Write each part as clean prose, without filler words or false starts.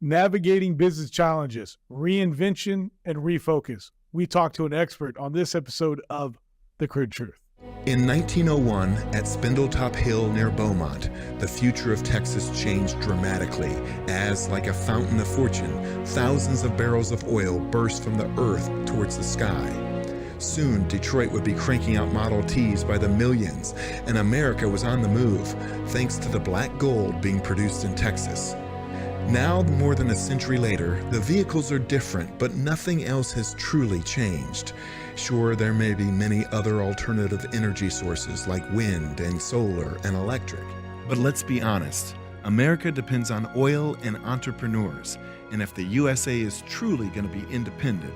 navigating business challenges, reinvention, and refocus. We talk to an expert on this episode of The Crude Truth. In 1901, at Spindletop Hill near Beaumont, the future of Texas changed dramatically as, like a fountain of fortune, thousands of barrels of oil burst from the earth towards the sky. Soon, Detroit would be cranking out Model Ts by the millions, and America was on the move, thanks to the black gold being produced in Texas. Now, more than a century later, the vehicles are different, but nothing else has truly changed. Sure, there may be many other alternative energy sources like wind and solar and electric. But let's be honest, America depends on oil and entrepreneurs. And if the USA is truly going to be independent,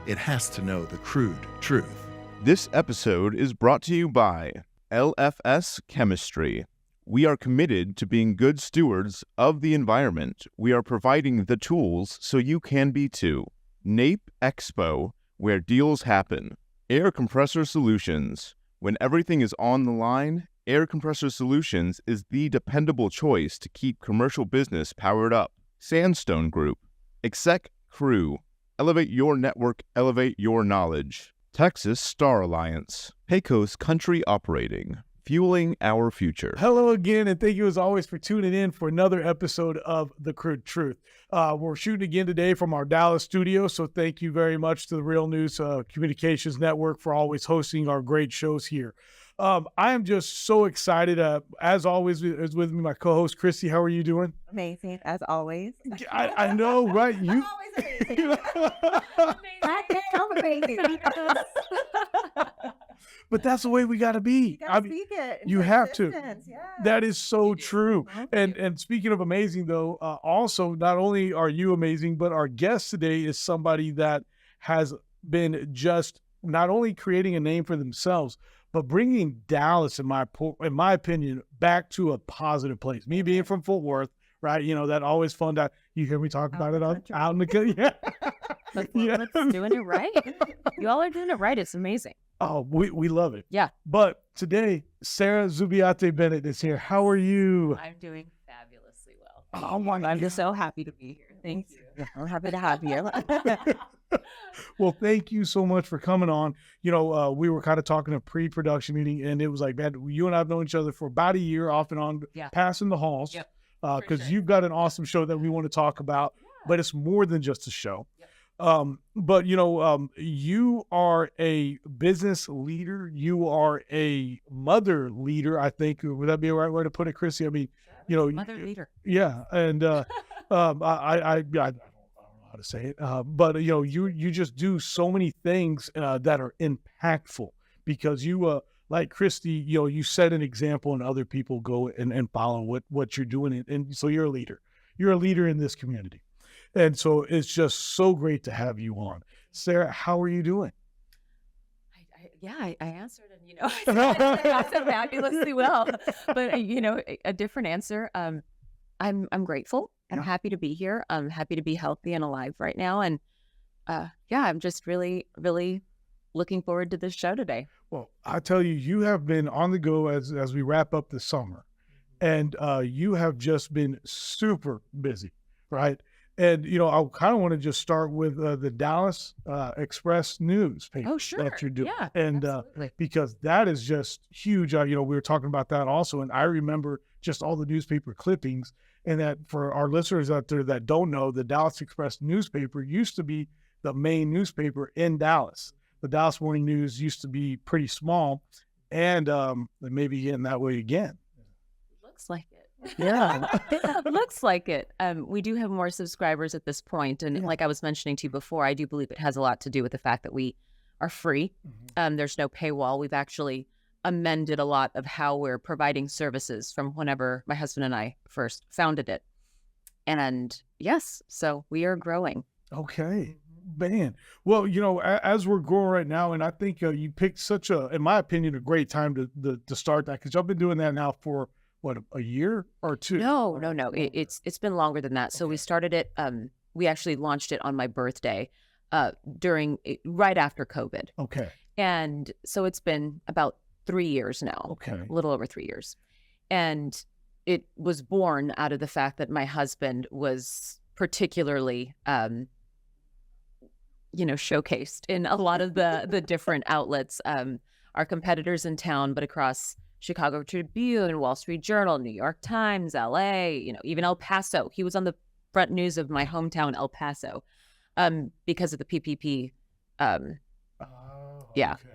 it has to know the crude truth. This episode is brought to you by LFS Chemistry. We are committed to being good stewards of the environment. We are providing the tools so you can be too. NAPE Expo, where deals happen. Air Compressor Solutions. When everything is on the line, Air Compressor Solutions is the dependable choice to keep commercial business powered up. Sandstone Group. Exec Crew. Elevate your network, elevate your knowledge. Texas Star Alliance. Pecos Country Operating. Fueling our future. Hello again, and thank you as always for tuning in for another episode of The Crude Truth. We're shooting again today from our Dallas studio, so thank you very much to the Real News Communications Network for always hosting our great shows here. I am just so excited. As always, is with me my co-host, Kristy. How are you doing? Amazing, as always. I know, right? You always amazing. I'm amazing. But that's the way we got to be. You got to speak it. You have to. Yeah. That is so true. And speaking of amazing, though, also not only are you amazing, but our guest today is somebody that has been just not only creating a name for themselves, but bringing Dallas, in my opinion, back to a positive place. Me being from Fort Worth, right? You know, that always fun that you hear me talk about it out in the country. Yeah. Let's doing it right. You all are doing it right. It's amazing. Oh, we love it. Yeah. But today, Sarah Zubiate Bennett is here. How are you? I'm doing fabulously well. Oh my God. I'm just so happy to be here. Thank you. I'm happy to have you. Well, thank you so much for coming on. You know, we were kind of talking a pre-production meeting, and it was like, man, you and I have known each other for about a year, off and on, passing the halls. Yep. Because you've got an awesome show that we want to talk about, but it's more than just a show. Yep. But you know, you are a business leader. You are a mother leader, I think. Would that be a right way to put it, Kristy? I mean, you know, mother leader. Yeah. And, I don't know how to say it. But you know, you just do so many things, that are impactful because you, like Kristy, you know, you set an example and other people go and follow what you're doing. And so you're a leader. You're a leader in this community. And so it's just so great to have you on. Sarah, how are you doing? I answered, and you know, I said fabulously well. But you know, a different answer. I'm grateful. I'm happy to be here. I'm happy to be healthy and alive right now. And I'm just really, really looking forward to this show today. Well, I tell you, you have been on the go as we wrap up the summer, and you have just been super busy, right? And, you know, I kind of want to just start with the Dallas Express newspaper that you're doing. Yeah, and because that is just huge. You know, we were talking about that also. And I remember just all the newspaper clippings, and that for our listeners out there that don't know, the Dallas Express newspaper used to be the main newspaper in Dallas. The Dallas Morning News used to be pretty small, and maybe in that way again. Looks like it. Yeah. Looks like it. We do have more subscribers at this point. And like I was mentioning to you before, I do believe it has a lot to do with the fact that we are free. There's no paywall. We've actually amended a lot of how we're providing services from whenever my husband and I first founded it. And yes, so we are growing. Okay. Man. Well, you know, as we're growing right now, and I think you picked such in my opinion, a great time to start that, because I've been doing that now for what, a year or two? No. It's been longer than that. So we started it. We actually launched it on my birthday, right after COVID. Okay. And so it's been about 3 years now. Okay. A little over 3 years. And it was born out of the fact that my husband was particularly, showcased in a lot of the different outlets. Our competitors in town, but across Chicago Tribune, Wall Street Journal, New York Times, LA, even El Paso. He was on the front news of my hometown, El Paso, because of the PPP,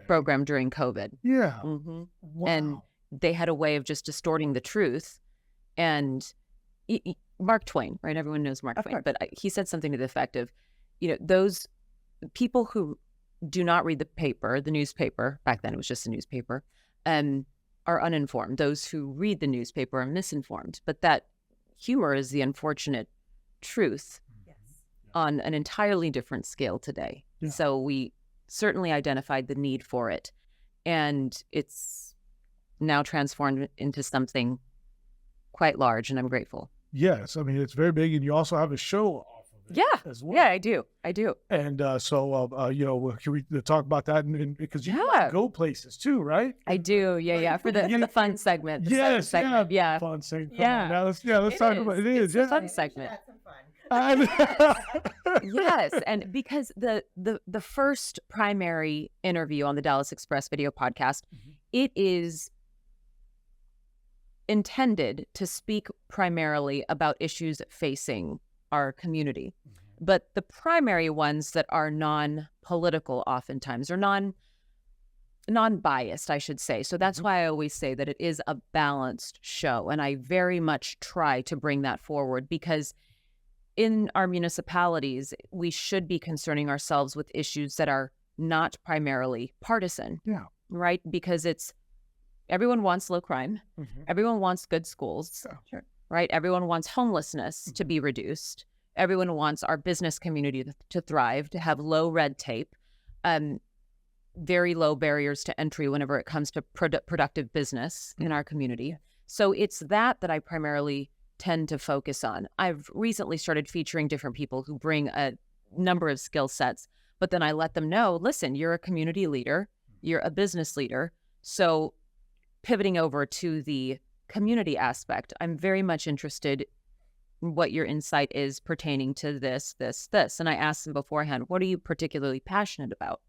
program during COVID. Yeah. Mm-hmm. Wow. And they had a way of just distorting the truth. And Mark Twain, right? Everyone knows Mark Twain, but he said something to the effect of, those people who do not read the newspaper, back then it was just a newspaper, are uninformed. Those who read the newspaper are misinformed. But that humor is the unfortunate truth on an entirely different scale today. Yeah. So we certainly identified the need for it. And it's now transformed into something quite large, and I'm grateful. Yes. I mean, it's very big. And you also have a show off of it as well. Yeah, I do. And can we talk about that? Because you go places too, right? I do. Yeah. For the fun segment. Yes. Segment. Yeah. Fun segment. Yeah. Now let's talk about it. It's a fun segment. Yes, and because the first primary interview on the Dallas Express video podcast, it is intended to speak primarily about issues facing our community. But the primary ones that are non-political oftentimes, or non-biased, I should say. So that's why I always say that it is a balanced show. And I very much try to bring that forward, because in our municipalities, we should be concerning ourselves with issues that are not primarily partisan. Yeah. Right? Because everyone wants low crime. Everyone wants good schools. Sure. Right? Everyone wants homelessness to be reduced. Everyone wants our business community to thrive, to have low red tape, very low barriers to entry whenever it comes to productive business in our community. So it's that I primarily tend to focus on. I've recently started featuring different people who bring a number of skill sets, but then I let them know, listen, you're a community leader, you're a business leader. So pivoting over to the community aspect, I'm very much interested in what your insight is pertaining to this. And I asked them beforehand, what are you particularly passionate about?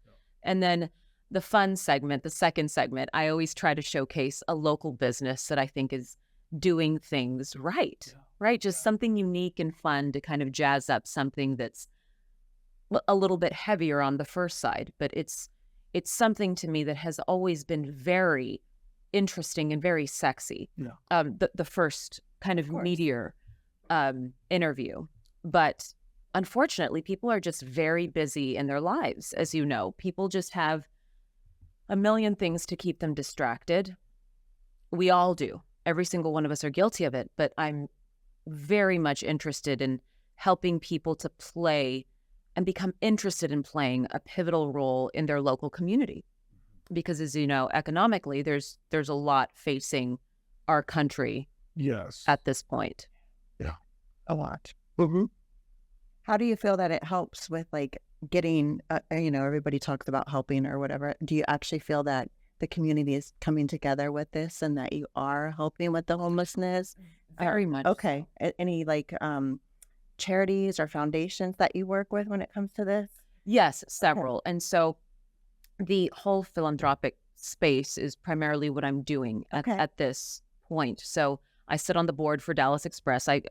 And then the fun segment, the second segment, I always try to showcase a local business that I think is doing things right? Just something unique and fun to kind of jazz up something that's a little bit heavier on the first side. But it's something to me that has always been very interesting and very sexy. Yeah. The first kind of meteor interview. But unfortunately, people are just very busy in their lives. As you know, people just have a million things to keep them distracted. We all do. Every single one of us are guilty of it, but I'm very much interested in helping people to play and become interested in playing a pivotal role in their local community. Because as you know, economically, there's a lot facing our country at this point. Yeah. A lot. Mm-hmm. How do you feel that it helps with getting, everybody talks about helping or whatever. Do you actually feel that the community is coming together with this and that you are helping with the homelessness? Very much. Okay. Any charities or foundations that you work with when it comes to this? Yes, several. Okay. And so the whole philanthropic space is primarily what I'm doing at this point. So I sit on the board for Dallas Express. I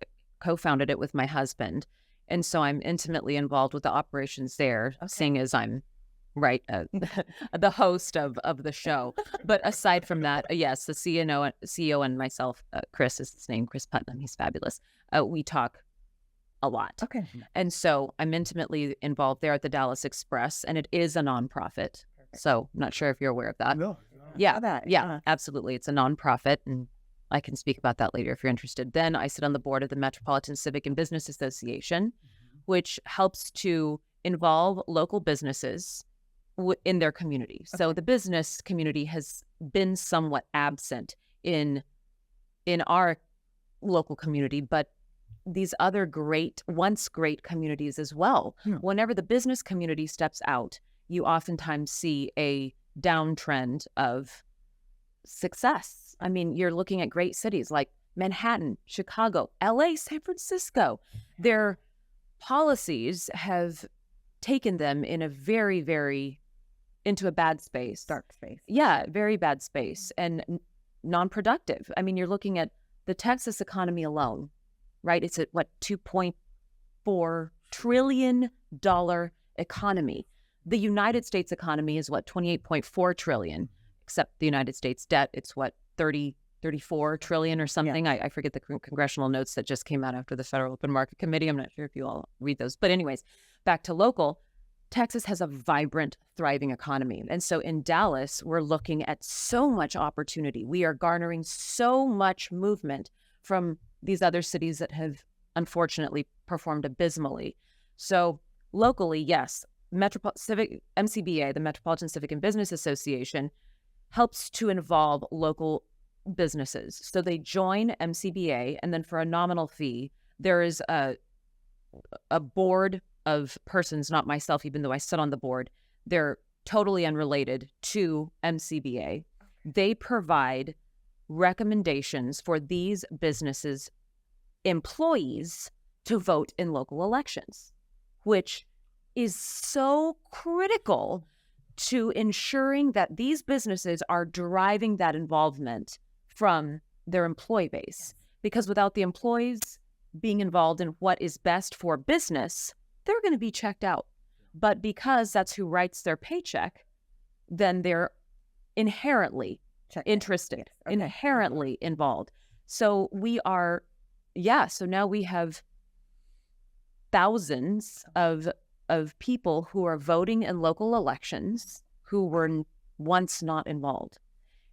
co-founded it with my husband. And so I'm intimately involved with the operations there, seeing as I'm the host of the show. But aside from that, yes, the CEO and myself, Chris is his name, Chris Putnam, he's fabulous. We talk a lot. Okay. And so I'm intimately involved there at the Dallas Express, and it is a nonprofit. Perfect. So I'm not sure if you're aware of that. No. Yeah, absolutely. It's a nonprofit, and I can speak about that later if you're interested. Then I sit on the board of the Metropolitan Civic and Business Association, which helps to involve local businesses in their community. Okay. So the business community has been somewhat absent in our local community, but these other once great communities as well. Yeah. Whenever the business community steps out, you oftentimes see a downtrend of success. I mean, you're looking at great cities like Manhattan, Chicago, LA, San Francisco. They're policies have taken them in a very, very into a bad space. Dark space. Yeah, very bad space and non-productive. I mean, you're looking at the Texas economy alone, right? It's at what, $2.4 trillion economy. The United States economy is what, 28.4 trillion, except the United States debt. It's what, 34 trillion or something. Yeah. I forget the congressional notes that just came out after the Federal Open Market Committee. I'm not sure if you all read those. But anyways, back to local. Texas has a vibrant, thriving economy. And so in Dallas, we're looking at so much opportunity. We are garnering so much movement from these other cities that have unfortunately performed abysmally. So locally, yes, MCBA, the Metropolitan Civic and Business Association, helps to involve local businesses. So they join MCBA, and then for a nominal fee, there is a board of persons, not myself, even though I sit on the board. They're totally unrelated to MCBA. They provide recommendations for these businesses' employees to vote in local elections, which is so critical to ensuring that these businesses are deriving that involvement from their employee base. Because without the employees being involved in what is best for business, they're going to be checked out. But because that's who writes their paycheck, then they're inherently interested, inherently involved. So we are, so now we have thousands of people who are voting in local elections who were once not involved.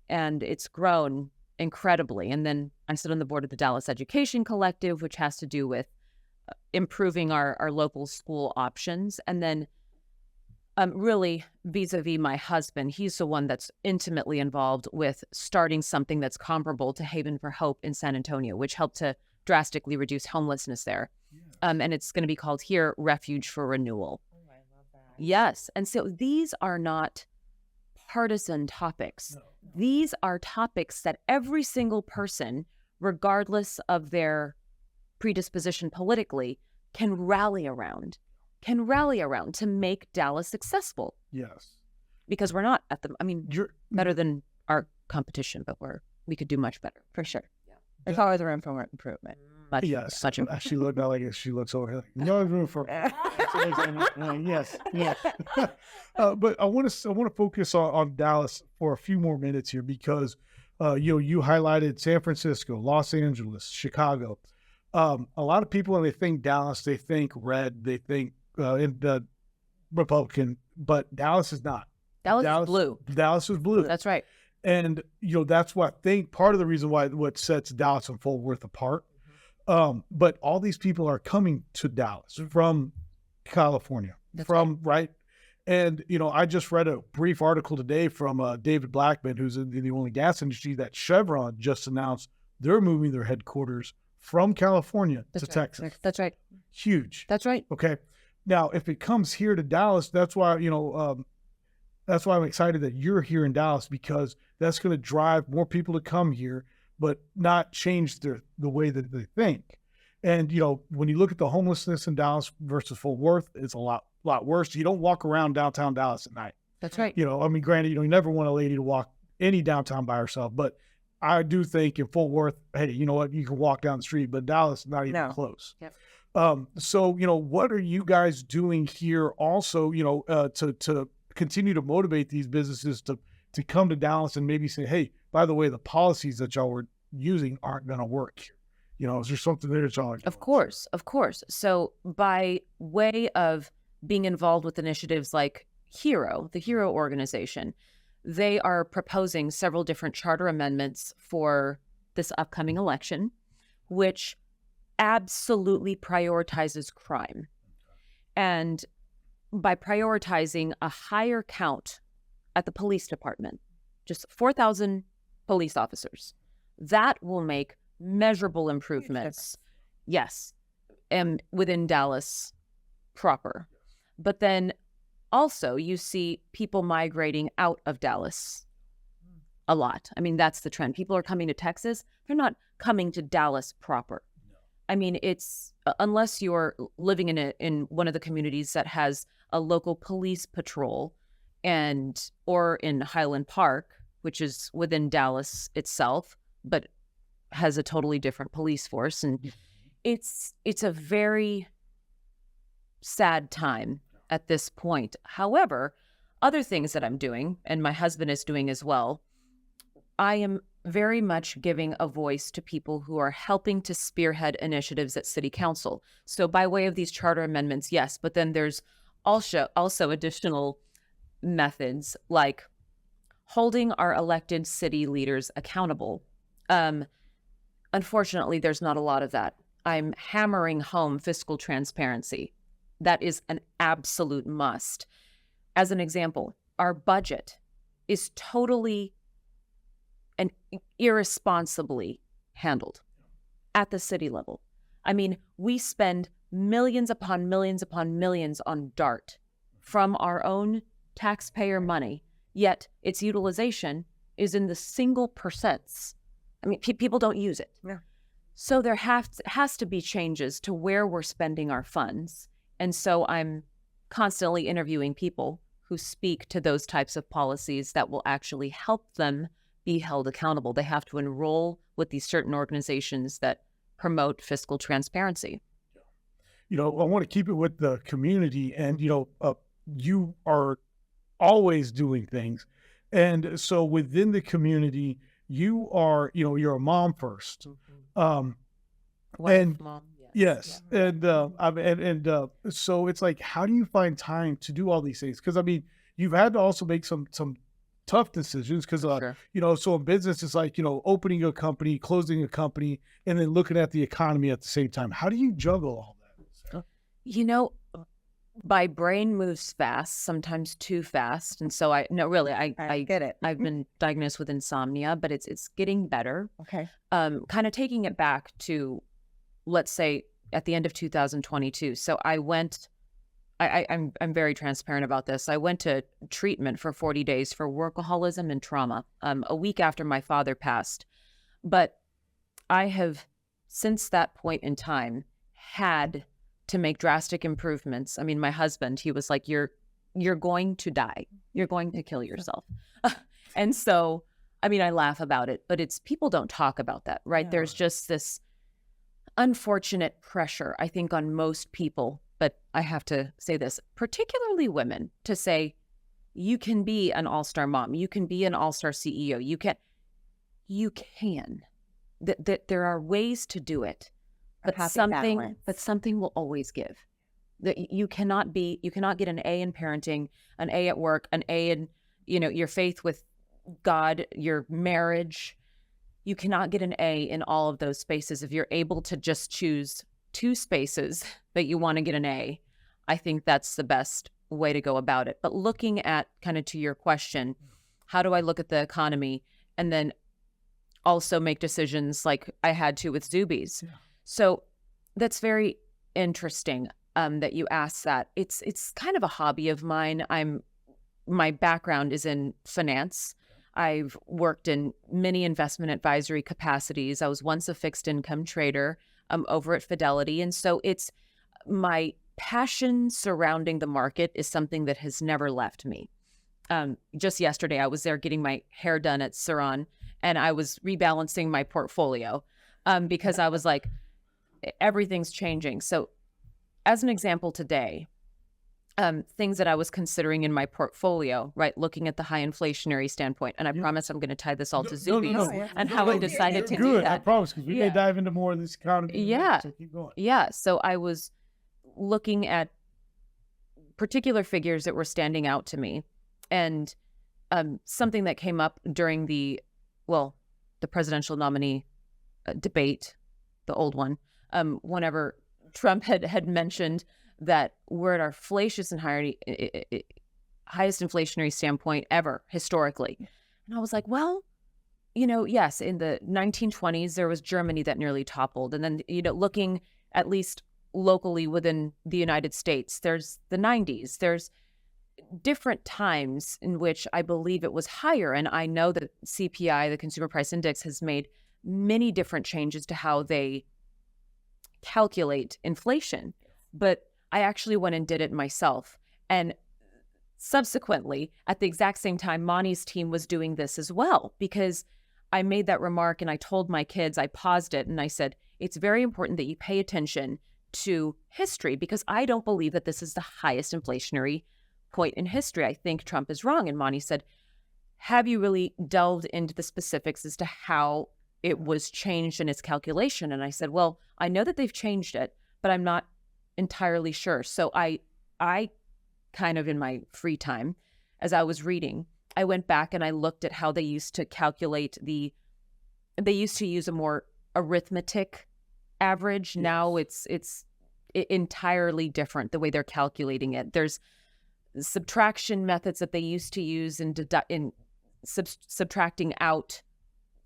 And it's grown incredibly. And then I sit on the board of the Dallas Education Collective, which has to do with improving our local school options. And then really vis-a-vis my husband, he's the one that's intimately involved with starting something that's comparable to Haven for Hope in San Antonio, which helped to drastically reduce homelessness there. And it's going to be called here Refuge for Renewal. Oh, I love that. Yes. And so these are not partisan topics. No. These are topics that every single person, regardless of their predisposition politically, can rally around to make Dallas successful. Yes. Because we're not at the, You're better than our competition, but we could do much better. For sure. Yeah. There's always room for improvement. Much Yes. improvement. She looked now like she looks over here like, no room for yes. But I want to focus on Dallas for a few more minutes here because you highlighted San Francisco, Los Angeles, Chicago. A lot of people, when they think Dallas, they think red, they think in the Republican, but Dallas is not. Dallas is blue. Dallas is blue. That's right. And, that's what I think part of the reason why what sets Dallas and Fort Worth apart. But all these people are coming to Dallas from California, That's right. And, I just read a brief article today from David Blackman, who's in the oil and gas industry, that Chevron just announced they're moving their headquarters from California to Texas. That's right. Huge. That's right. Okay. Now, if it comes here to Dallas, that's why, that's why I'm excited that you're here in Dallas, because that's going to drive more people to come here, but not change the way that they think. And, when you look at the homelessness in Dallas versus Fort Worth, it's a lot worse. You don't walk around downtown Dallas at night. That's right. Granted, you never want a lady to walk any downtown by herself, but I do think in Fort Worth, hey, you know what, you can walk down the street, but Dallas, not even close. Yep. So, what are you guys doing here also, to continue to motivate these businesses to come to Dallas and maybe say, hey, by the way, the policies that y'all were using aren't going to work here. Is there something there that y'all are doing? Of course. So by way of being involved with initiatives like HERO, the HERO organization, they are proposing several different charter amendments for this upcoming election, which absolutely prioritizes crime. And by prioritizing a higher count at the police department, just 4,000 police officers, that will make measurable improvements. Yes, and within Dallas proper. But then also you see people migrating out of Dallas a lot. That's the trend. People are coming to Texas. They're not coming to Dallas proper. I mean, it's unless you're living in one of the communities that has a local police patrol, or in Highland Park, which is within Dallas itself, but has a totally different police force, and it's a very sad time at this point. However, other things that I'm doing, and my husband is doing as well, I am very much giving a voice to people who are helping to spearhead initiatives at City Council. So by way of these charter amendments, yes, but then there's also additional methods like holding our elected city leaders accountable. Unfortunately, there's not a lot of that. I'm hammering home fiscal transparency. That is an absolute must. As an example, our budget is totally and irresponsibly handled at the city level. I mean, we spend millions upon millions upon millions on DART from our own taxpayer money, yet its utilization is in the single percents. I mean, people don't use it. Yeah. So there has to be changes to where we're spending our funds. And so I'm constantly interviewing people who speak to those types of policies that will actually help them be held accountable. They have to enroll with these certain organizations that promote fiscal transparency. I want to keep it with the community, and you are always doing things, and so within the community, you are, you're a mom first, Wife, and mom, yes, and so it's like, how do you find time to do all these things? Because I mean, you've had to also make some tough decisions, because Sure. So in business, it's like, opening a company, closing a company, and then looking at the economy at the same time. How do you juggle all that? My brain moves fast, sometimes too fast. And so I get it. I've been diagnosed with insomnia, but it's getting better. Okay. Kind of taking it back to, let's say, at the end of 2022. So I'm very transparent about this. I went to treatment for 40 days for workaholism and trauma, a week after my father passed. But I have, since that point in time, had to make drastic improvements. I mean, my husband, he was like, you're going to die. You're going to kill yourself. And so, I mean, I laugh about it, but people don't talk about that, right? Yeah. There's just this unfortunate pressure, I think, on most people. But I have to say this, particularly women, to say, you can be an all-star mom. You can be an all-star CEO. You can. That there are ways to do it, but something will always give. That you cannot get an A in parenting, an A at work, an A in, your faith with God, your marriage. You cannot get an A in all of those spaces. If you're able to just choose 2 spaces that you want to get an A, I think that's the best way to go about it. But looking at, kind of to your question, how do I look at the economy and then also make decisions like I had to with Zubi's? Yeah. So that's very interesting that you asked that. It's kind of a hobby of mine. My background is in finance. I've worked in many investment advisory capacities. I was once a fixed income trader over at Fidelity. And so it's my passion surrounding the market is something that has never left me. Just yesterday, I was there getting my hair done at Saran, and I was rebalancing my portfolio because I was like, everything's changing. So as an example today, things that I was considering in my portfolio, right, looking at the high inflationary standpoint, and I promise I'm going to tie this all to Zubi's and how I decided to do that. I promise, because we may dive into more of this economy. Yeah. So keep going. Yeah. So I was looking at particular figures that were standing out to me, and something that came up during the presidential nominee debate, the old one, whenever Trump had mentioned that we're at our highest inflationary standpoint ever historically. And I was like, well, yes, in the 1920s, there was Germany that nearly toppled. And then, looking at least locally within the United States, there's the 90s. There's different times in which I believe it was higher. And I know that CPI, the Consumer Price Index, has made many different changes to how they calculate inflation. But I actually went and did it myself. And subsequently, at the exact same time, Monty's team was doing this as well, because I made that remark and I told my kids, I paused it and I said, it's very important that you pay attention to history, because I don't believe that this is the highest inflationary point in history. I think Trump is wrong. And Monty said, have you really delved into the specifics as to how it was changed in its calculation? And I said, well, I know that they've changed it, but I'm not entirely sure. So I kind of, in my free time, as I was reading, I went back and I looked at how they used to calculate they used to use a more arithmetic average. Yes. Now it's entirely different the way they're calculating it. There's subtraction methods that they used to use in subtracting out.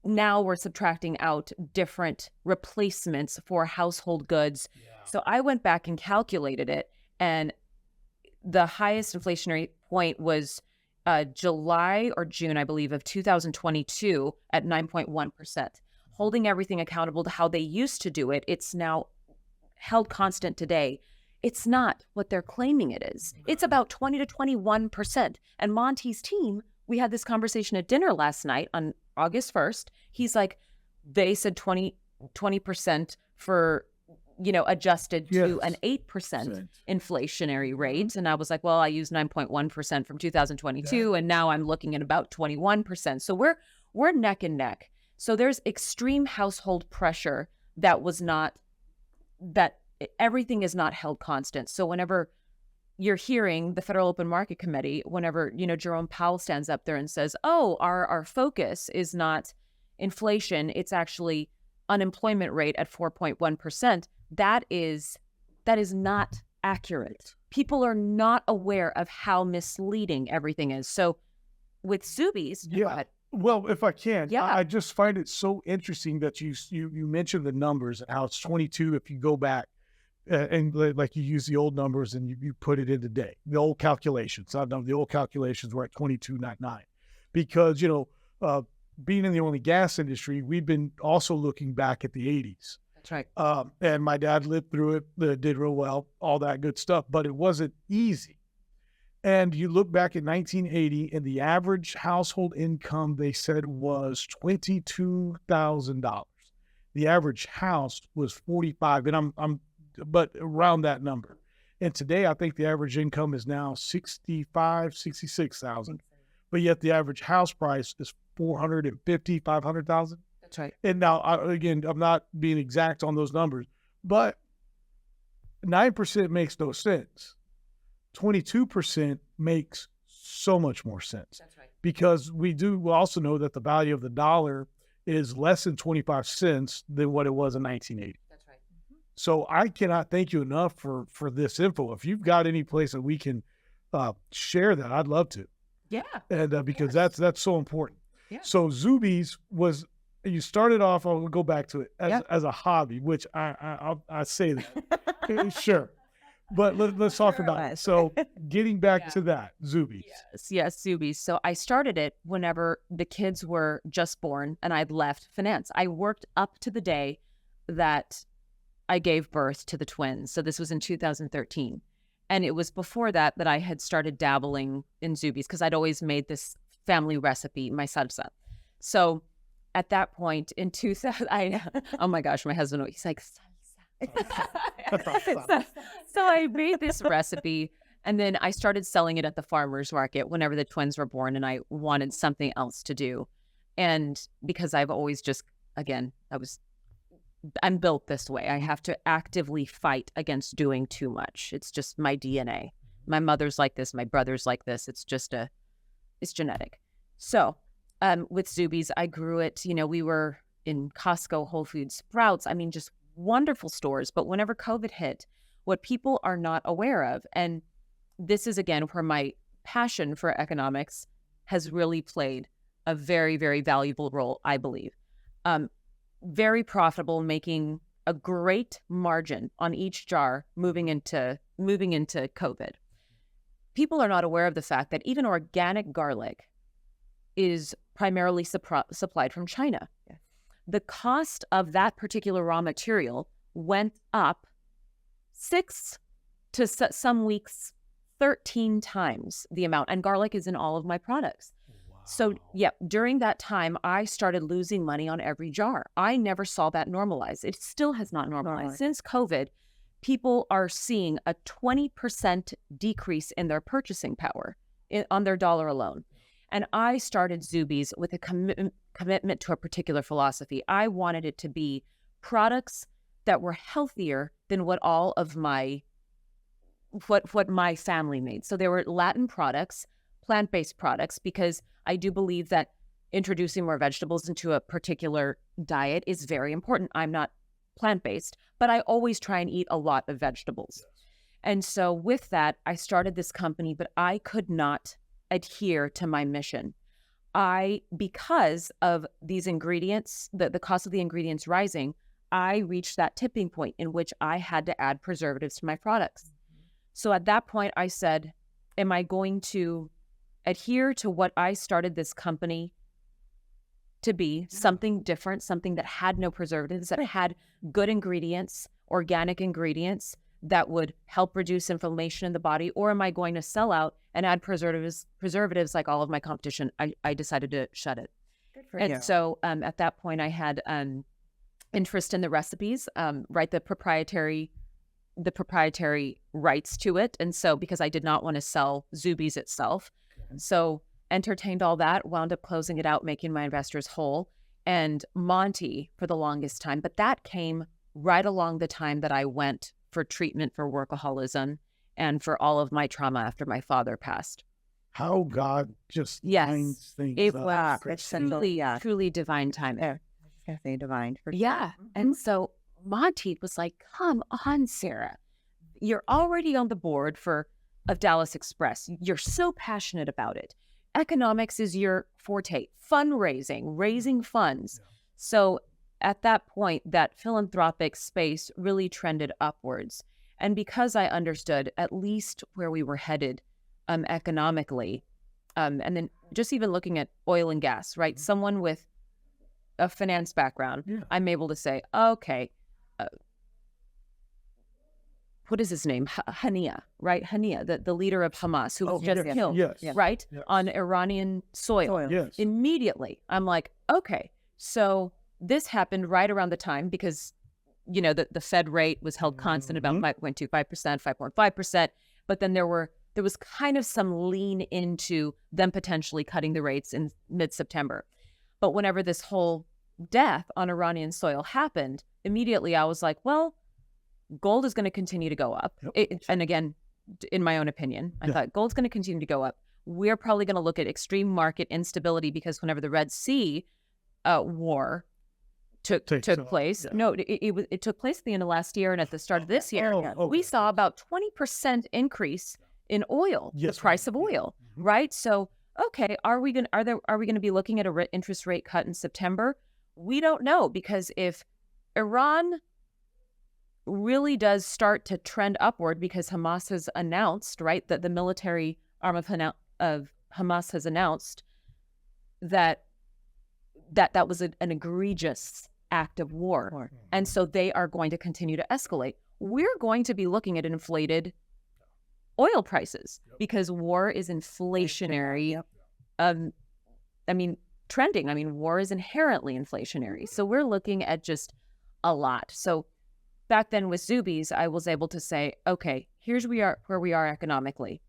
Now we're subtracting out different replacements for household goods. Yeah. So I went back and calculated it, and the highest inflationary point was July or June, I believe, of 2022 at 9.1%. Holding everything accountable to how they used to do it, it's now held constant today. It's not what they're claiming it is. It's about 20 to 21%. And Monty's team, we had this conversation at dinner last night on August 1st. He's like, they said 20% for, adjusted to an 8% inflationary rate. And I was like, well, I used 9.1% from 2022, and now I'm looking at about 21%. So we're neck and neck. So there's extreme household pressure that everything is not held constant. So whenever you're hearing the Federal Open Market Committee, whenever, Jerome Powell stands up there and says, oh, our focus is not inflation, it's actually unemployment rate at 4.1%, that is not accurate. People are not aware of how misleading everything is. So with Zubi's, go ahead. Well, if I can, yeah. I just find it so interesting that you mentioned the numbers and how it's 22 if you go back and like you use the old numbers and you put it in today, the old calculations. The old calculations were at 22.99 because, being in the oil and gas industry, we've been also looking back at the 80s. That's right. And my dad lived through it, did real well, all that good stuff, but it wasn't easy. And you look back at 1980 and the average household income, they said, was $22,000. The average house was 45, and but around that number. And today, I think the average income is now 65, 66,000. But yet the average house price is 450, 500,000. That's right. And now, again, I'm not being exact on those numbers, but 9% makes no sense. 22% makes so much more sense. That's right. Because we also know that the value of the dollar is less than 25 cents than what it was in 1980. That's right. Mm-hmm. So I cannot thank you enough for this info. If you've got any place that we can share that, I'd love to. Yeah. And because that's so important. Yeah. So Zubi's you started off, I'll go back to it, as a hobby, which I say that. Sure. But let's talk about it. So getting back to that, Zubi's. Yes, Zubi's. So I started it whenever the kids were just born and I'd left finance. I worked up to the day that I gave birth to the twins. So this was in 2013. And it was before that I had started dabbling in Zubi's because I'd always made this family recipe, my salsa. So at that point in 2000, oh my gosh, my husband, he's like, salsa. So I made this recipe and then I started selling it at the farmer's market whenever the twins were born and I wanted something else to do. And because I've always just, again, I'm built this way. I have to actively fight against doing too much. It's just my DNA. My mother's like this. My brother's like this. It's genetic. So with Zubi's, I grew it. We were in Costco, Whole Foods, Sprouts. I mean, just wonderful stores. But whenever COVID hit, what people are not aware of, and this is, again, where my passion for economics has really played a very, very valuable role, I believe. Very profitable, making a great margin on each jar moving into COVID. People are not aware of the fact that even organic garlic is primarily supplied from China. Yeah. The cost of that particular raw material went up 6 to some weeks 13 times the amount. And garlic is in all of my products. So, yeah, during that time, I started losing money on every jar. I never saw that normalize. It still has not normalized. Since COVID, people are seeing a 20% decrease in their purchasing power on their dollar alone. And I started Zubi's with a commitment to a particular philosophy. I wanted it to be products that were healthier than what all of my, what my family made. So there were Latin products, plant-based products, because I do believe that introducing more vegetables into a particular diet is very important. I'm not plant-based, but I always try and eat a lot of vegetables. Yes. And so with that, I started this company, but I could not adhere to my mission. Because of these ingredients, the cost of the ingredients rising, I reached that tipping point in which I had to add preservatives to my products. Mm-hmm. So at that point, I said, am I going to adhere to what I started this company to be, something different, something that had no preservatives, that had good ingredients, organic ingredients that would help reduce inflammation in the body? Or am I going to sell out and add preservatives like all of my competition? I decided to shut it. Good for you. So at that point, I had interest in the recipes, write the proprietary rights to it. And so because I did not want to sell Zubi's itself, so entertained all that, wound up closing it out, making my investors whole, and Monty for the longest time. But that came right along the time that I went for treatment for workaholism and for all of my trauma after my father passed. How God just lines things it up. was truly divine timing. I was gonna say divine. Yeah. And so Monty was like, come on, Sarah. You're already on the board of Dallas Express. You're so passionate about it. Economics is your forte. Fundraising, raising funds. Yeah. So at that point, that philanthropic space really trended upwards. And because I understood at least where we were headed economically, and then just even looking at oil and gas, right? Mm-hmm. Someone with a finance background, I'm able to say, okay, what is his name? Hania, right? Hania, the leader of Hamas, who was just killed, right? Yes. On Iranian soil. Yes. Immediately, I'm like, okay, so this happened right around the time because, the Fed rate was held constant about 5.25%, 5.5%. But then there was kind of some lean into them potentially cutting the rates in mid-September. But whenever this whole death on Iranian soil happened, immediately I was like, well, gold is going to continue to go up. Yep. And again, in my own opinion, I thought gold's going to continue to go up. We're probably going to look at extreme market instability because whenever the Red Sea war took place, it took place at the end of last year and at the start of this year, we saw about 20% increase in oil, the price of oil, right? So, okay, are we going to be looking at a interest rate cut in September? We don't know, because if Iran really does start to trend upward, because Hamas has announced, right, that the military arm of Hamas has announced that was an egregious act of war. And so they are going to continue to escalate. We're going to be looking at inflated oil prices because war is inflationary. Trending. War is inherently inflationary. So we're looking at just a lot. So back then with Zubi's, I was able to say, okay, here's where we are economically.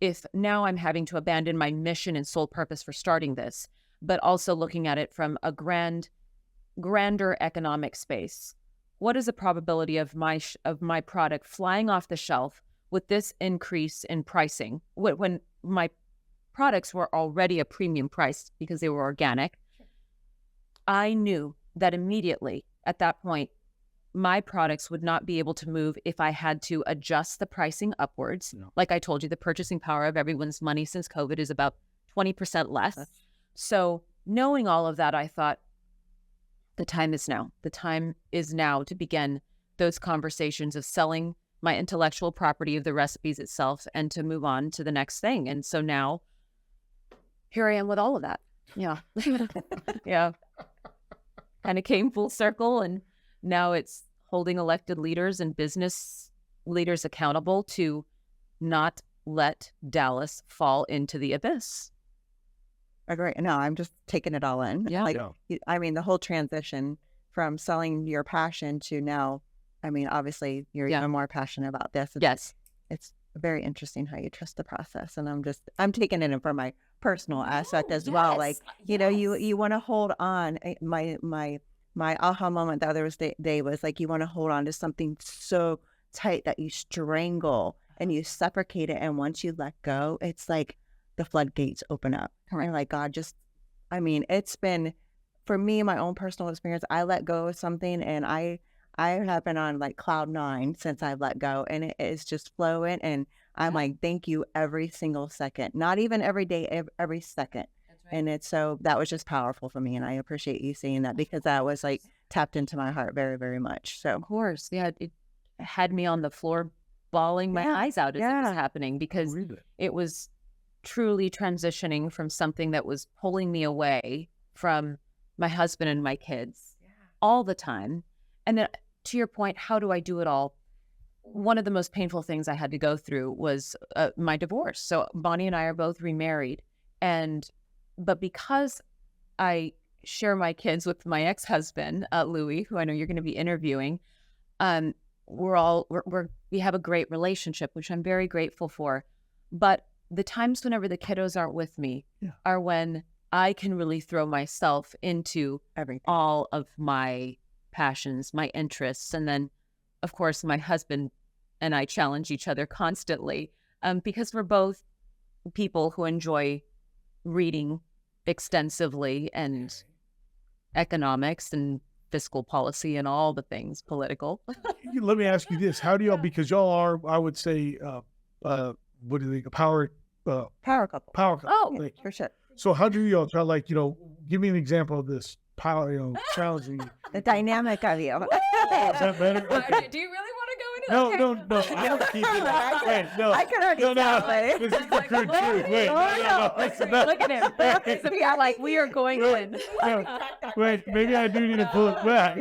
If now I'm having to abandon my mission and sole purpose for starting this, but also looking at it from a grander economic space, what is the probability of my product flying off the shelf with this increase in pricing when my products were already a premium price because they were organic? I knew that immediately at that point, my products would not be able to move if I had to adjust the pricing upwards. No. Like I told you, the purchasing power of everyone's money since COVID is about 20% less. So knowing all of that, I thought the time is now. The time is now to begin those conversations of selling my intellectual property of the recipes itself and to move on to the next thing. And so now here I am with all of that. Yeah. Yeah. Kind of came full circle, and now it's holding elected leaders and business leaders accountable to not let Dallas fall into the abyss. Agree. No, I'm just taking it all in. Yeah. Like, I mean, the whole transition from selling your passion to now, I mean, obviously you're even more passionate about this. It's very interesting how you trust the process. And I'm taking it in for my personal aspect as well. Like, you know, you want to hold on. My aha moment the other day was like, you want to hold on to something so tight that you strangle and you suffocate it. And once you let go, it's like the floodgates open up. And like, God, I mean, it's been, for me, my own personal experience, I let go of something and I have been on like cloud 9 since I've let go, and it is just flowing. And I'm like, thank you every single second, not even every day, every second. That's right. And that was just powerful for me. And I appreciate you saying that, because that was like tapped into my heart very, very much. So, of course. Yeah. It had me on the floor bawling my eyes out as it was happening, because it was truly transitioning from something that was pulling me away from my husband and my kids all the time. And then, to your point, how do I do it all? One of the most painful things I had to go through was my divorce. So Monty and I are both remarried, but because I share my kids with my ex-husband, Louis, who I know you're going to be interviewing, we have a great relationship, which I'm very grateful for. But the times whenever the kiddos aren't with me are when I can really throw myself into all of my passions, my interests. And then, of course, my husband and I challenge each other constantly, because we're both people who enjoy reading extensively and economics and fiscal policy and all the things political. Let me ask you this. How do y'all, because y'all are, I would say, what do they, power couple. Oh, for sure. So how do y'all try, like, you know, give me an example of this power, you know, challenging. The dynamic of you. Is that better? Okay. Do you really want to go into that? No. I want to keep it. Wait, no. I can already tell. This is the crude truth. Wait, no. Look at him. So we are like, we are going in. Wait, maybe I do need to pull it back.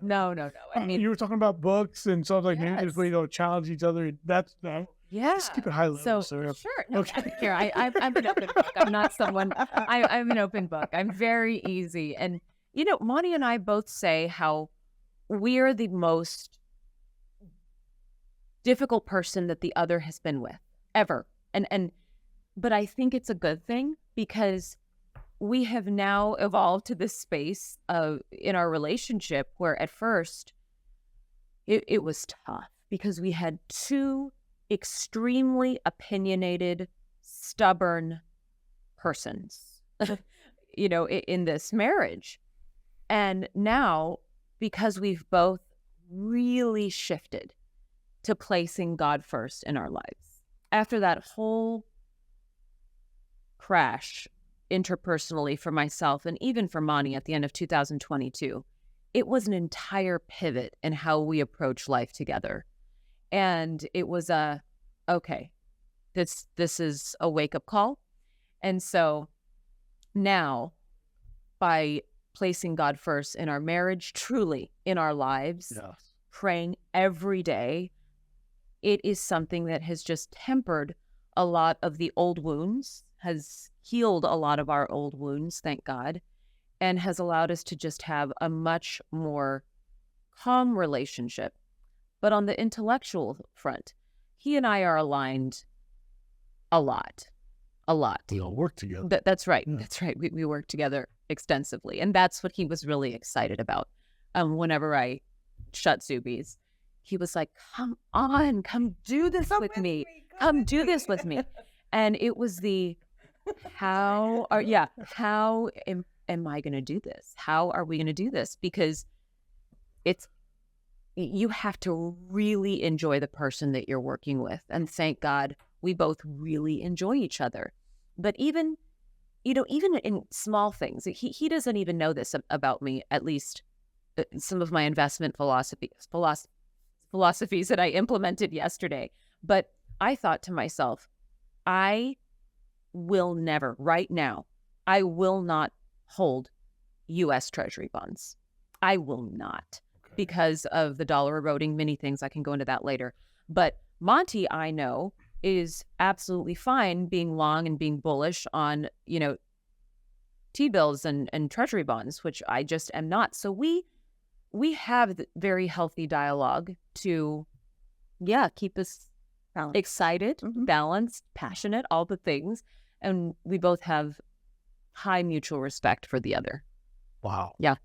No. I mean, you were talking about books and stuff like maybe just, you know, challenge each other. That's that. Yeah. Just keep it high level. So sure. No, okay. Here, I'm an open book. I'm not someone. I'm an open book. I'm very easy. And you know, Monty and I both say how we're the most difficult person that the other has been with ever. But I think it's a good thing, because we have now evolved to this space in our relationship where at first it was tough, because we had two extremely opinionated, stubborn persons, you know, in this marriage. And now, because we've both really shifted to placing God first in our lives, after that whole crash interpersonally for myself and even for Monty at the end of 2022, it was an entire pivot in how we approach life together. And it was okay, this is a wake-up call. And so now, by placing God first in our marriage, truly in our lives, praying every day, it is something that has just tempered a lot of the old wounds, has healed a lot of our old wounds, thank God, and has allowed us to just have a much more calm relationship. But on the intellectual front, he and I are aligned a lot. We all work together. That's right. Yeah. That's right. We work together extensively. And that's what he was really excited about. Whenever I shut Zubi's, he was like, come on, come do this with me. Come do this with me. And it was how am I going to do this? How are we going to do this? Because you have to really enjoy the person that you're working with. And thank God we both really enjoy each other. But even in small things, he doesn't even know this about me, at least some of my investment philosophies that I implemented yesterday. But I thought to myself, I will never, right now, I will not hold U.S. Treasury bonds. I will not. Okay. because of the dollar eroding many things. I can go into that later. But Monty, I know, is absolutely fine being long and being bullish on, T-bills and treasury bonds, which I just am not. So we have very healthy dialogue to, keep us excited, balanced, passionate, all the things. And we both have high mutual respect for the other. Wow. Yeah.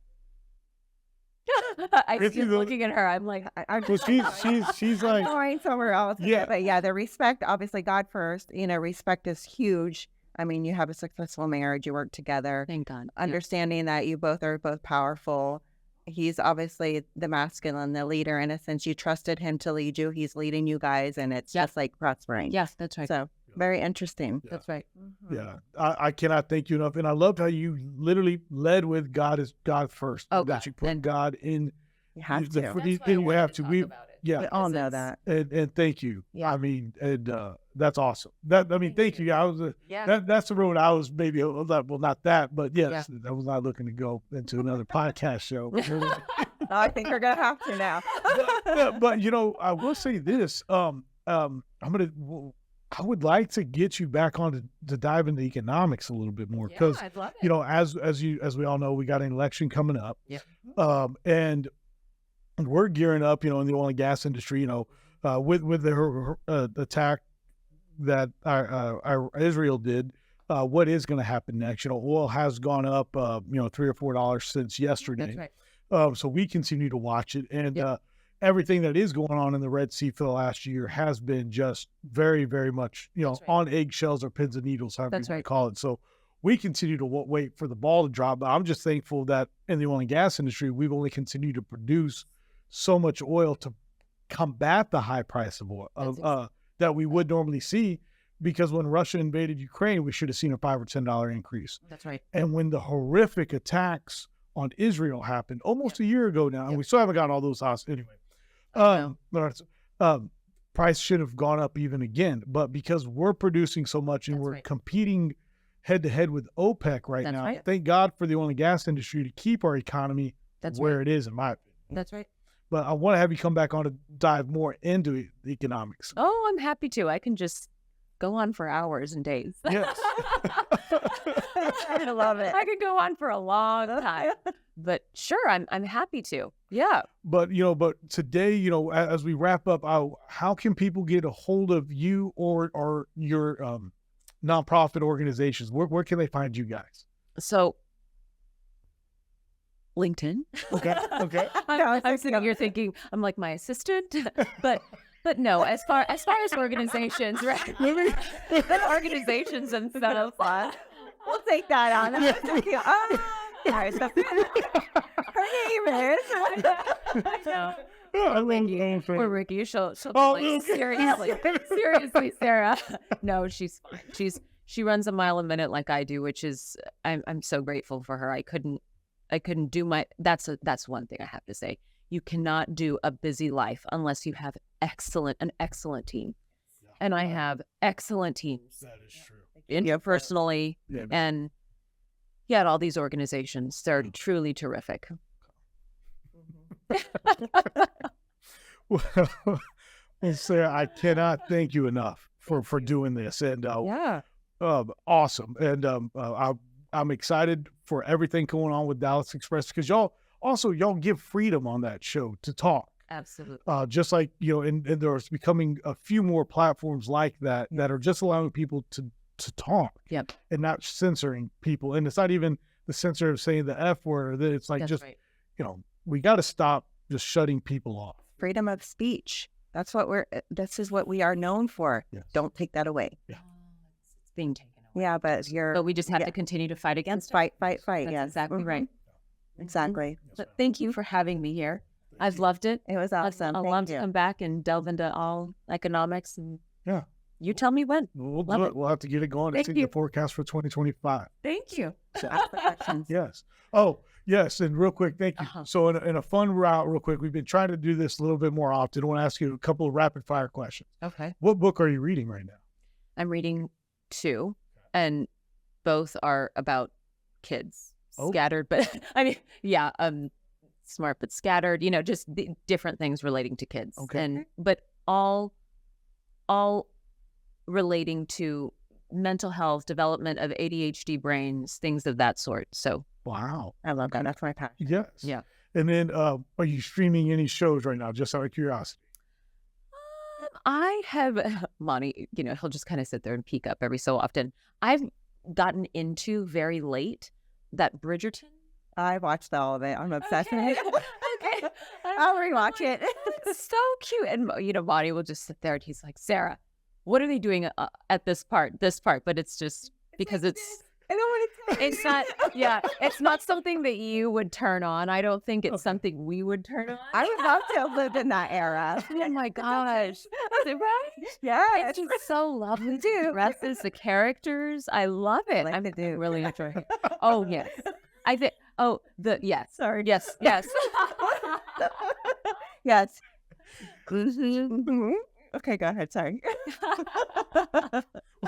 I keep looking at her. I'm like, Well, she's like, going somewhere else. Yeah. But yeah, the respect, obviously God first, respect is huge. I mean, you have a successful marriage, you work together. thank God. Understanding that you both are both powerful. He's obviously the masculine, the leader in a sense. You trusted him to lead you. He's leading you guys, and it's just like prospering. Yes, that's right. So very interesting. Yeah. That's right. Yeah, I cannot thank you enough. And I loved how you literally led with God is God first. Oh, that God. you put God in. You have the- to. for the- you have to. We We all know that. and thank you. Yeah. I mean, and that's awesome. Thank you. I was Yeah. that's the road I was maybe a lot, well, not that, but yes, I was not looking to go into another podcast show. I think we're gonna have to now. but I will say this. I would like to get you back on to dive into economics a little bit more because I'd love it. as we all know, we got an election coming up. Yeah. And we're gearing up, in the oil and gas industry, with the attack that Israel did. What is going to happen next? Oil has gone up, $3 or $4 since yesterday. That's right. So we continue to watch it, and everything that is going on in the Red Sea for the last year has been just very, very much, That's right. on eggshells or pins and needles, however That's you want right. to call it. So we continue to wait for the ball to drop. But I'm just thankful that in the oil and gas industry, we've only continued to produce so much oil to combat the high price of oil that we would normally see, because when Russia invaded Ukraine, we should have seen a $5 or $10 increase. That's right. And when the horrific attacks on Israel happened almost a year ago now, and we still haven't gotten all those hostages anyway. Price should have gone up even again, but because we're producing so much and That's we're right. competing head to head with OPEC right That's now, right. thank God for the oil and gas industry to keep our economy That's where right. it is, in my opinion. That's right. But I want to have you come back on to dive more into the economics. Oh, I'm happy to. I can just go on for hours and days. Yes. I love it. I could go on for a long time. But sure, I'm happy to. Yeah. But today, as we wrap up, how can people get a hold of you or your nonprofit organizations? Where can they find you guys? So LinkedIn. Okay. I'm sitting here thinking I'm like my assistant, but no. As far as organizations, right? The organizations themselves. We'll take that on. Her name is. I know. Poor Ricky. She'll be Oh, like, okay. seriously, Sarah. No, she's fine. She runs a mile a minute like I do, which is I'm so grateful for her. I couldn't do that's one thing I have to say. You cannot do a busy life unless you have an excellent team. And I have excellent teams. That is true. Interpersonally Yeah. and at all these organizations. They're truly terrific. Well, Sarah, I cannot thank you enough for doing this, and awesome. And I'm excited for everything going on with Dallas Express, because y'all give freedom on that show to talk. Absolutely. Just like, and there's becoming a few more platforms like that are just allowing people to talk. Yep. And not censoring people. And it's not even the censor of saying the F word. It's like, That's just, right. we got to stop just shutting people off. Freedom of speech. This is what we are known for. Yes. Don't take that away. Yeah. It's being taken away. Yeah, but But we just have to continue to fight against it. fight. That's Yes. exactly Mhm. right. Exactly. But thank you for having me here. I've loved it. It was awesome. I'd Thank love you. to come back and delve into all economics. And Yeah. you tell me when. We'll Love do it. it. We'll have to get it going. Thank It's in you. the forecast for 2025. Thank you. So ask the questions. Yes. Oh, yes. And real quick, thank you. Uh-huh. So in a fun route, real quick, we've been trying to do this a little bit more often. I want to ask you a couple of rapid fire questions. Okay. What book are you reading right now? I'm reading 2, and both are about kids Oh. scattered. But I mean, smart but scattered, just different things relating to kids. Okay. But all relating to mental health, development of ADHD brains, things of that sort. So Wow. I love that. That's my passion. Yes. Yeah. And then, are you streaming any shows right now? Just out of curiosity. I have Monty, he'll just kind of sit there and peek up every so often. I've gotten into very late that Bridgerton. I watched all of it. I'm obsessed with it. Okay. I'll rewatch it. It's so cute. And, Monty will just sit there and he's like, Sarah, what are they doing at this part? But it's just because it's I don't want to tell it's not, it's not something that you would turn on. I don't think it's something we would turn on. I would love to have lived in that era. Oh my gosh. Is it right? Yeah. It's just so lovely to dresses, the characters. I love it. Like I'm to do. really enjoying it. Oh, yes. I think, yes. Sorry. Yes. Yes. Mhm. Okay, go ahead. Sorry.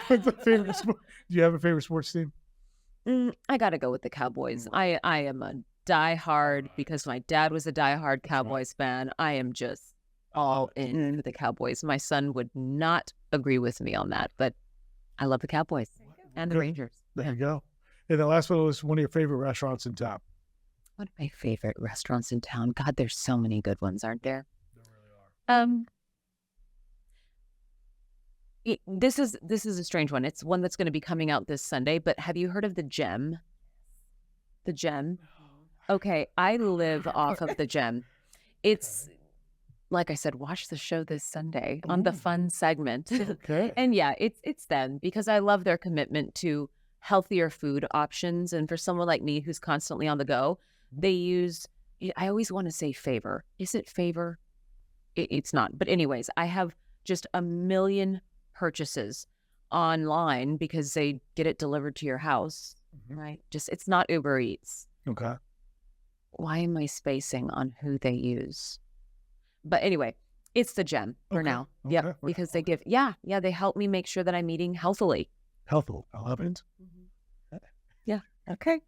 What's the favorite sport? Do you have a favorite sports team? I got to go with the Cowboys. I am a diehard because my dad was a diehard Cowboys fan. I am just all in with the Cowboys. My son would not agree with me on that, but I love the Cowboys and the Good. Rangers. There you go. And the last one was one of your favorite restaurants in town. One of my favorite restaurants in town. God, there's so many good ones, aren't there? There really are. This is a strange one. It's one that's going to be coming out this Sunday, but have you heard of the Gem? The Gem? Okay, I live off of the Gem. It's, like I said, watch the show this Sunday on the fun segment. Okay. And yeah, it's them because I love their commitment to healthier food options. And for someone like me who's constantly on the go, they use, I always want to say favor. Is it favor? It's not. But anyways, I have just a million purchases online because they get it delivered to your house, right? Just, it's not Uber Eats. Okay. Why am I spacing on who they use? But anyway, it's the Gem for Okay. now. Okay. Yep. Because they give, they help me make sure that I'm eating healthily. Healthful. I love it. Okay.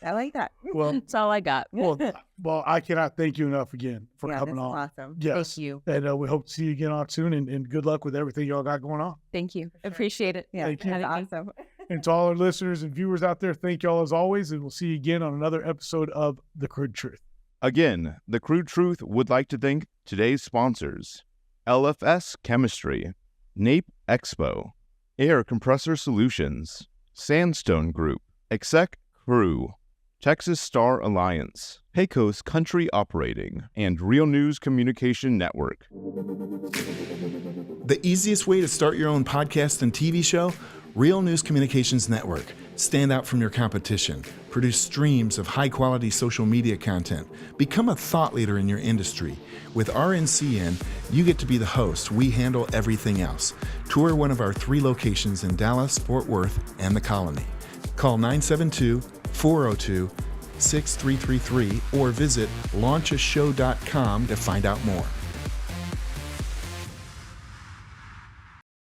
I like that. Well, That's all I got. well, I cannot thank you enough again for Yeah, coming this is on. awesome. Yes. Thank you. And we hope to see you again on soon. And good luck with everything y'all got going on. Thank you. Appreciate it. Yeah, Thank you. that's awesome. And to all our listeners and viewers out there, thank y'all as always. And we'll see you again on another episode of The Crude Truth. Again, the Crude Truth would like to thank today's sponsors: LFS Chemistry, NAPE Expo, Air Compressor Solutions, Sandstone Group, Exec Crew, Texas Star Alliance, Pecos Country Operating, and Real News Communication Network. The easiest way to start your own podcast and TV show? Real News Communications Network. Stand out from your competition. Produce streams of high-quality social media content. Become a thought leader in your industry. With RNCN, you get to be the host. We handle everything else. Tour one of our 3 locations in Dallas, Fort Worth, and the Colony. Call 972-402-6333 or visit launchashow.com to find out more.